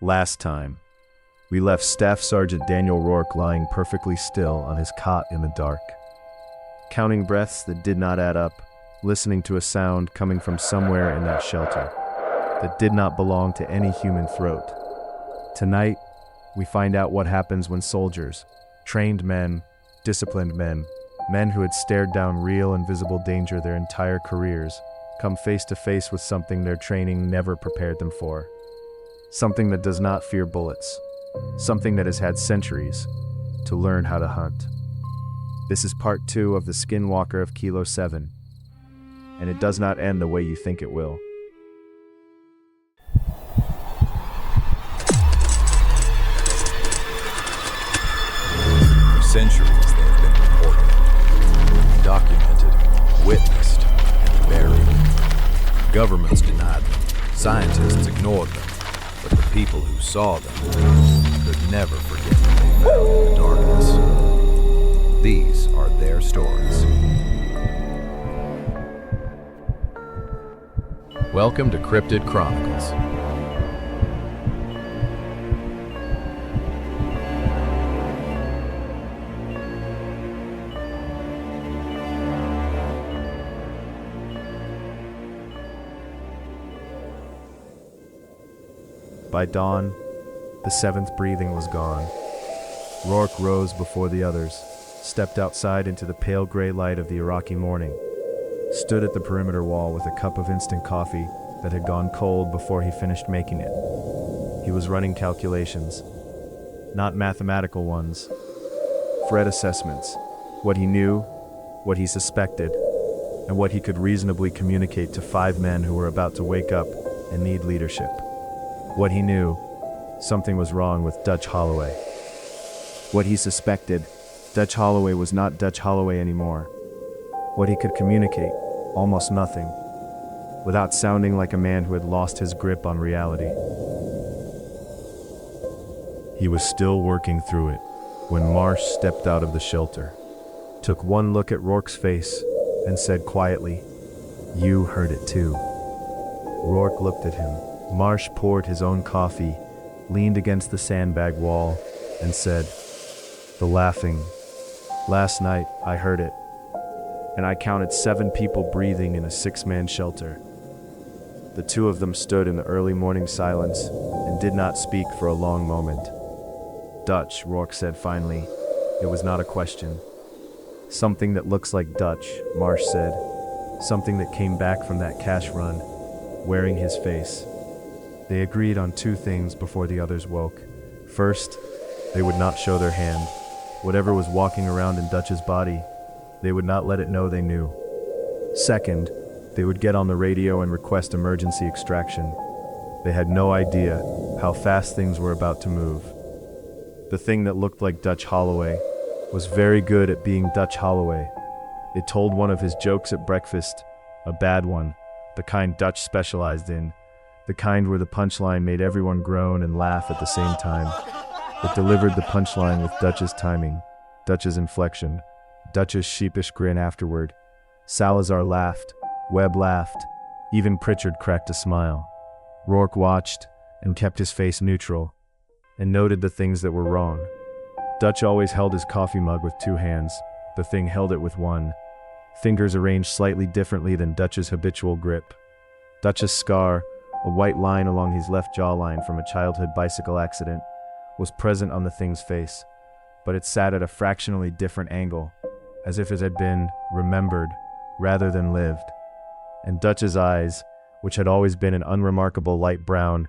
Last time, we left Staff Sergeant Daniel Rourke lying perfectly still on his cot in the dark, counting breaths that did not add up, listening to a sound coming from somewhere in that shelter that did not belong to any human throat. Tonight, we find out what happens when soldiers, trained men, disciplined men who had stared down real and visible danger their entire careers, come face to face with something their training never prepared them for. Something that does not fear bullets. Something that has had centuries to learn how to hunt. This is part 2 of the Skinwalker of Kilo 7, and it does not end the way you think it will. For centuries they have been reported, documented, witnessed, and buried. Governments denied them, scientists ignored them, but the people who saw them could never forget what they found in the darkness. These are their stories. Welcome to Cryptid Chronicles. By dawn, the seventh breathing was gone. Rourke rose before the others, stepped outside into the pale gray light of the Iraqi morning, stood at the perimeter wall with a cup of instant coffee that had gone cold before he finished making it. He was running calculations, not mathematical ones, threat assessments, what he knew, what he suspected, and what he could reasonably communicate to 5 men who were about to wake up and need leadership. What he knew, something was wrong with Dutch Holloway. What he suspected, Dutch Holloway was not Dutch Holloway anymore. What he could communicate, almost nothing, without sounding like a man who had lost his grip on reality. He was still working through it when Marsh stepped out of the shelter, took one look at Rourke's face, and said quietly, "You heard it too." Rourke looked at him. Marsh poured his own coffee, leaned against the sandbag wall, and said, "The laughing. Last night, I heard it, and I counted 7 people breathing in a 6-man shelter. The 2 of them stood in the early morning silence and did not speak for a long moment. Dutch," Rourke said finally. It was not a question. "Something that looks like Dutch," Marsh said. "Something that came back from that cash run, wearing his face." They agreed on 2 things before the others woke. First, they would not show their hand. Whatever was walking around in Dutch's body, they would not let it know they knew. Second, they would get on the radio and request emergency extraction. They had no idea how fast things were about to move. The thing that looked like Dutch Holloway was very good at being Dutch Holloway. It told one of his jokes at breakfast, a bad one, the kind Dutch specialized in. The kind where the punchline made everyone groan and laugh at the same time. It delivered the punchline with Dutch's timing, Dutch's inflection, Dutch's sheepish grin afterward. Salazar laughed, Webb laughed, even Pritchard cracked a smile. Rourke watched and kept his face neutral, and noted the things that were wrong. Dutch always held his coffee mug with 2 hands, the thing held it with 1, fingers arranged slightly differently than Dutch's habitual grip. Dutch's scar, a white line along his left jawline from a childhood bicycle accident, was present on the thing's face, but it sat at a fractionally different angle, as if it had been remembered rather than lived. And Dutch's eyes, which had always been an unremarkable light brown,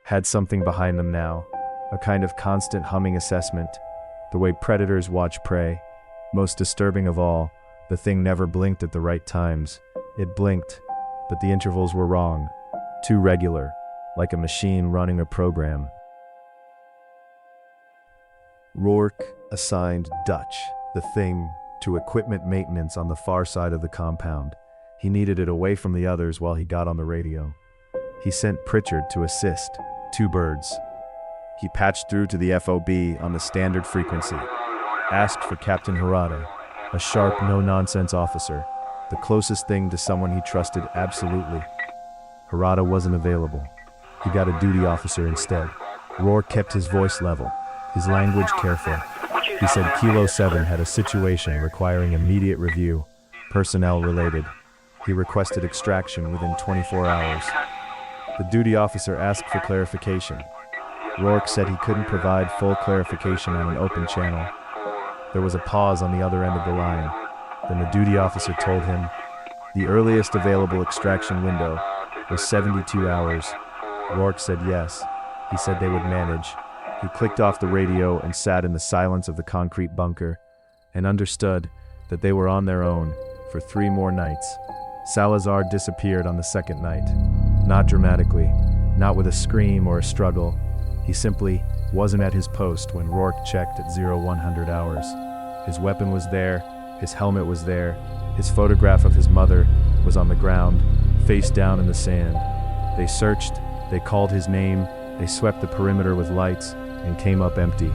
had something behind them now, a kind of constant humming assessment, the way predators watch prey. Most disturbing of all, the thing never blinked at the right times. It blinked, but the intervals were wrong. Too regular, like a machine running a program. Rourke assigned Dutch, the thing, to equipment maintenance on the far side of the compound. He needed it away from the others while he got on the radio. He sent Pritchard to assist, 2 birds. He patched through to the FOB on the standard frequency, asked for Captain Harada, a sharp, no-nonsense officer, the closest thing to someone he trusted absolutely. Harada wasn't available. He got a duty officer instead. Rourke kept his voice level, his language careful. He said Kilo 7 had a situation requiring immediate review, personnel related. He requested extraction within 24 hours. The duty officer asked for clarification. Rourke said he couldn't provide full clarification on an open channel. There was a pause on the other end of the line. Then the duty officer told him the earliest available extraction window was 72 hours. Rourke said yes. He said they would manage. He clicked off the radio and sat in the silence of the concrete bunker and understood that they were on their own for 3 more nights. Salazar disappeared on the second night. Not dramatically, not with a scream or a struggle. He simply wasn't at his post when Rourke checked at 0100 hours. His weapon was there, his helmet was there, his photograph of his mother was on the ground, face down in the sand. They searched, they called his name, they swept the perimeter with lights, and came up empty.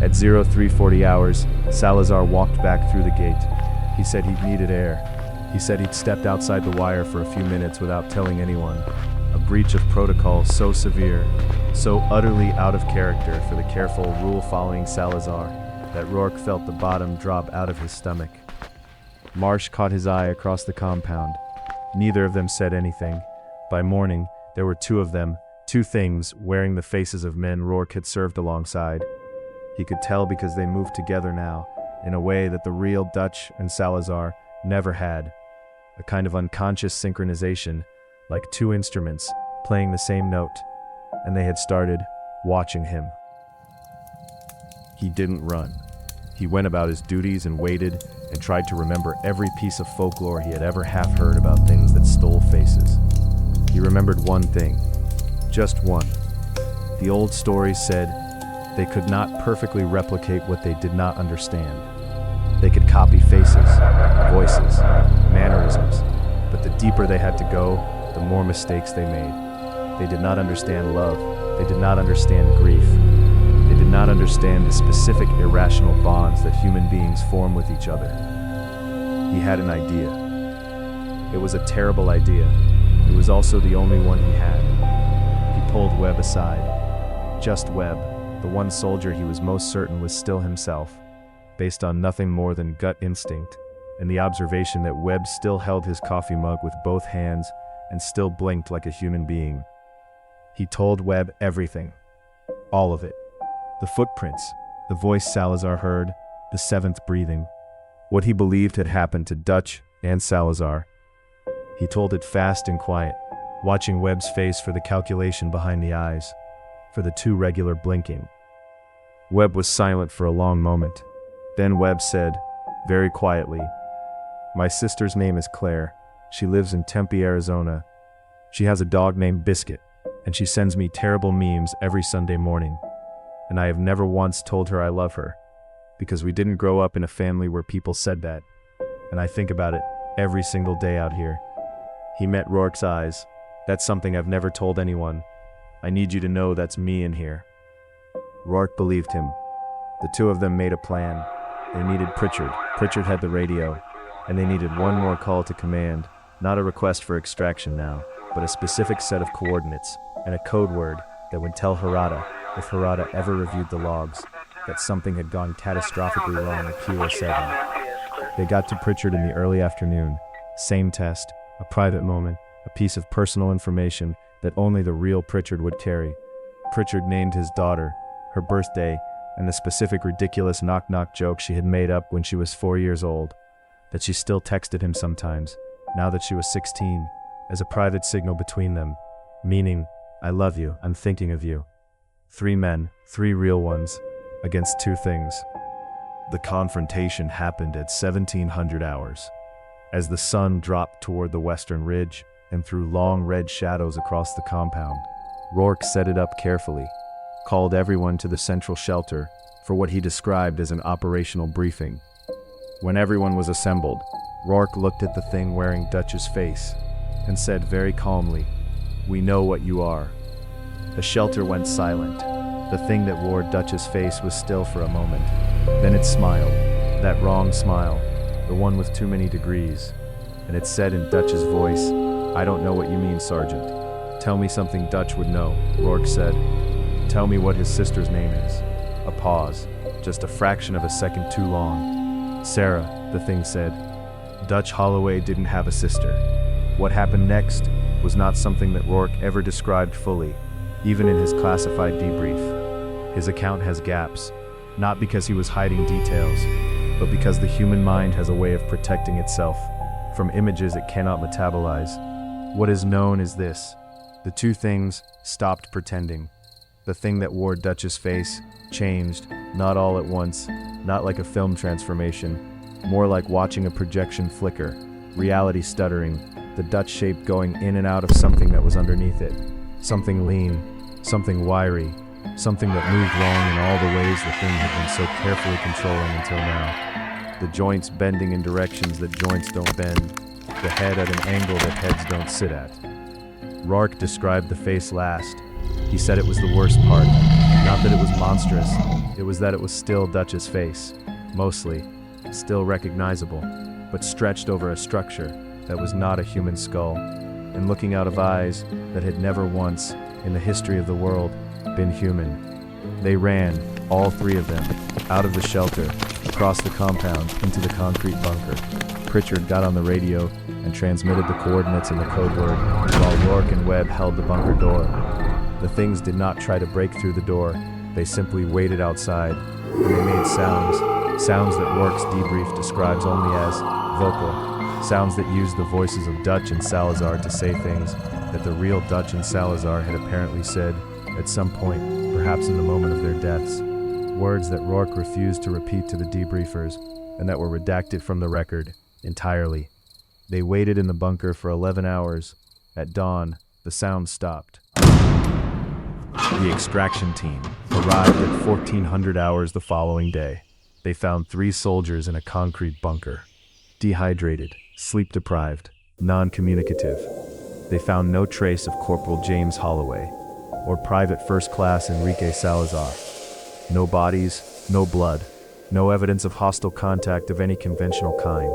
At 0340 hours, Salazar walked back through the gate. He said he'd needed air. He said he'd stepped outside the wire for a few minutes without telling anyone. A breach of protocol so severe, so utterly out of character for the careful, rule-following Salazar, that Rourke felt the bottom drop out of his stomach. Marsh caught his eye across the compound. Neither of them said anything. By morning, there were 2 of them, 2 things, wearing the faces of men Rourke had served alongside. He could tell because they moved together now, in a way that the real Dutch and Salazar never had. A kind of unconscious synchronization, like 2 instruments playing the same note, and they had started watching him. He didn't run. He went about his duties and waited and tried to remember every piece of folklore he had ever half heard about things that stole faces. He remembered one thing, just one. The old stories said they could not perfectly replicate what they did not understand. They could copy faces, voices, mannerisms, but the deeper they had to go, the more mistakes they made. They did not understand love. They did not understand grief. They did not understand the specific irrational bonds that human beings form with each other. He had an idea. It was a terrible idea. It was also the only one he had. He pulled Webb aside. Just Webb, the one soldier he was most certain was still himself, based on nothing more than gut instinct, and the observation that Webb still held his coffee mug with both hands and still blinked like a human being. He told Webb everything. All of it. The footprints, the voice Salazar heard, the 7th breathing. What he believed had happened to Dutch and Salazar. He told it fast and quiet, watching Webb's face for the calculation behind the eyes, for the 2 regular blinking. Webb was silent for a long moment. Then Webb said, very quietly, "My sister's name is Claire. She lives in Tempe, Arizona. She has a dog named Biscuit, and she sends me terrible memes every Sunday morning. And I have never once told her I love her, because we didn't grow up in a family where people said that. And I think about it every single day out here." He met Rourke's eyes. "That's something I've never told anyone. I need you to know that's me in here." Rourke believed him. The 2 of them made a plan. They needed Pritchard. Pritchard had the radio, and they needed one more call to command, not a request for extraction now, but a specific set of coordinates and a code word that would tell Harada, if Harada ever reviewed the logs, that something had gone catastrophically wrong at Kilo 7. They got to Pritchard in the early afternoon. Same test, a private moment, a piece of personal information that only the real Pritchard would carry. Pritchard named his daughter, her birthday, and the specific ridiculous knock-knock joke she had made up when she was 4 years old, that she still texted him sometimes, now that she was 16, as a private signal between them, meaning, "I love you, I'm thinking of you." 3 men, 3 real ones, against 2 things. The confrontation happened at 1700 hours. As the sun dropped toward the western ridge and threw long red shadows across the compound, Rourke set it up carefully, called everyone to the central shelter for what he described as an operational briefing. When everyone was assembled, Rourke looked at the thing wearing Dutch's face and said very calmly, "We know what you are." The shelter went silent. The thing that wore Dutch's face was still for a moment. Then it smiled, that wrong smile, the one with too many degrees, and it said in Dutch's voice, "I don't know what you mean, Sergeant." "Tell me something Dutch would know," Rourke said. tell me what his sister's name is. A pause, just a fraction of a second too long. Sarah, the thing said. Dutch Holloway didn't have a sister. What happened next was not something that Rourke ever described fully, even in his classified debrief. His account has gaps, not because he was hiding details, but because the human mind has a way of protecting itself from images it cannot metabolize. What is known is this: the two things stopped pretending. The thing that wore Dutch's face changed, not all at once, not like a film transformation, more like watching a projection flicker, reality stuttering, the Dutch shape going in and out of something that was underneath it. Something lean, something wiry, something that moved wrong in all the ways the thing had been so carefully controlling until now. The joints bending in directions that joints don't bend, the head at an angle that heads don't sit at. Rourke described the face last. He said it was the worst part. Not that it was monstrous, it was that it was still Dutch's face. Mostly, still recognizable, but stretched over a structure that was not a human skull, and looking out of eyes that had never once, in the history of the world, been human. They ran, all three of them, out of the shelter, across the compound, into the concrete bunker. Pritchard got on the radio and transmitted the coordinates and the code word, while Rourke and Webb held the bunker door. The things did not try to break through the door, they simply waited outside, and they made sounds that Rourke's debrief describes only as vocal, sounds that used the voices of Dutch and Salazar to say things that the real Dutch and Salazar had apparently said at some point, perhaps in the moment of their deaths. Words that Rourke refused to repeat to the debriefers and that were redacted from the record entirely. They waited in the bunker for 11 hours. At dawn, the sound stopped. The extraction team arrived at 1400 hours the following day. They found 3 soldiers in a concrete bunker, dehydrated, sleep-deprived, non-communicative. They found no trace of Corporal James Holloway or Private First Class Enrique Salazar. No bodies, no blood, no evidence of hostile contact of any conventional kind.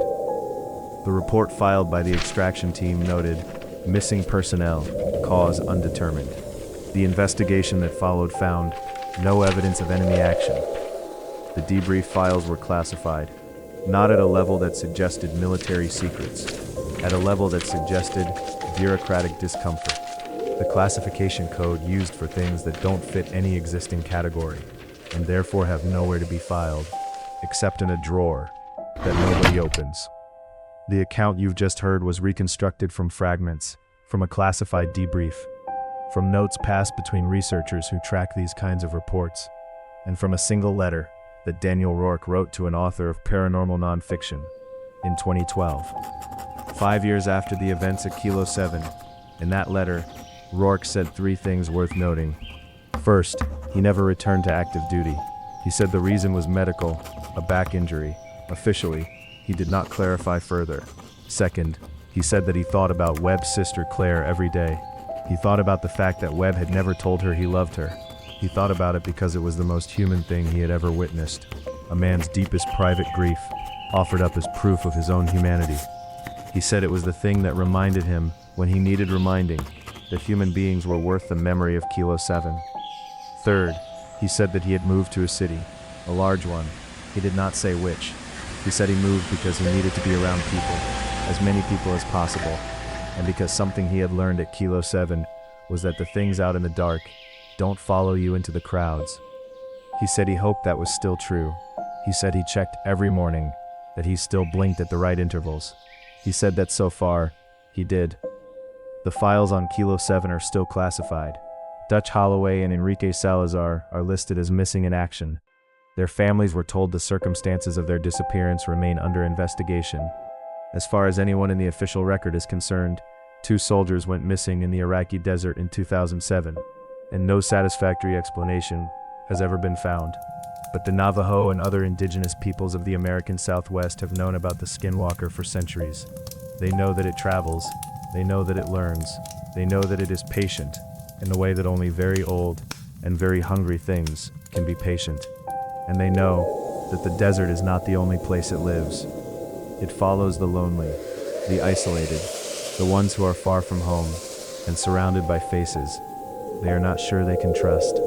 The report filed by the extraction team noted, missing personnel, cause undetermined. The investigation that followed found no evidence of enemy action. The debrief files were classified, not at a level that suggested military secrets, at a level that suggested bureaucratic discomfort. The classification code used for things that don't fit any existing category, and therefore have nowhere to be filed, except in a drawer that nobody opens. The account you've just heard was reconstructed from fragments, from a classified debrief, from notes passed between researchers who track these kinds of reports, and from a single letter that Daniel Rourke wrote to an author of paranormal nonfiction in 2012. 5 years after the events at Kilo 7, in that letter, Rourke said 3 things worth noting. First, he never returned to active duty. He said the reason was medical, a back injury. Officially, he did not clarify further. Second, he said that he thought about Webb's sister Claire every day. He thought about the fact that Webb had never told her he loved her. He thought about it because it was the most human thing he had ever witnessed. A man's deepest private grief, offered up as proof of his own humanity. He said it was the thing that reminded him, when he needed reminding, that human beings were worth the memory of Kilo 7. Third, he said that he had moved to a city, a large one. He did not say which. He said he moved because he needed to be around people, as many people as possible, and because something he had learned at Kilo 7 was that the things out in the dark don't follow you into the crowds. He said he hoped that was still true. He said he checked every morning, that he still blinked at the right intervals. He said that so far, he did. The files on Kilo 7 are still classified. Dutch Holloway and Enrique Salazar are listed as missing in action. Their families were told the circumstances of their disappearance remain under investigation. As far as anyone in the official record is concerned, 2 soldiers went missing in the Iraqi desert in 2007, and no satisfactory explanation has ever been found. But the Navajo and other indigenous peoples of the American Southwest have known about the Skinwalker for centuries. They know that it travels, they know that it learns, they know that it is patient, in the way that only very old and very hungry things can be patient. And they know that the desert is not the only place it lives. It follows the lonely, the isolated, the ones who are far from home and surrounded by faces they are not sure they can trust.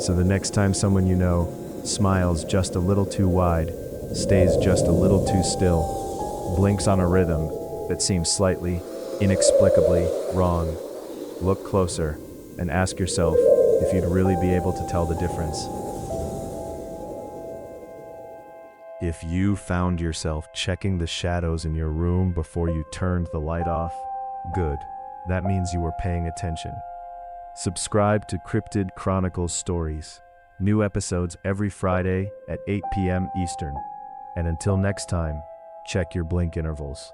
So the next time someone you know smiles just a little too wide, stays just a little too still, blinks on a rhythm that seems slightly, inexplicably wrong, look closer and ask yourself if you'd really be able to tell the difference. If you found yourself checking the shadows in your room before you turned the light off, good. That means you were paying attention. Subscribe to Cryptid Chronicles Stories. New episodes every Friday at 8 p.m. Eastern. And until next time, check your blink intervals.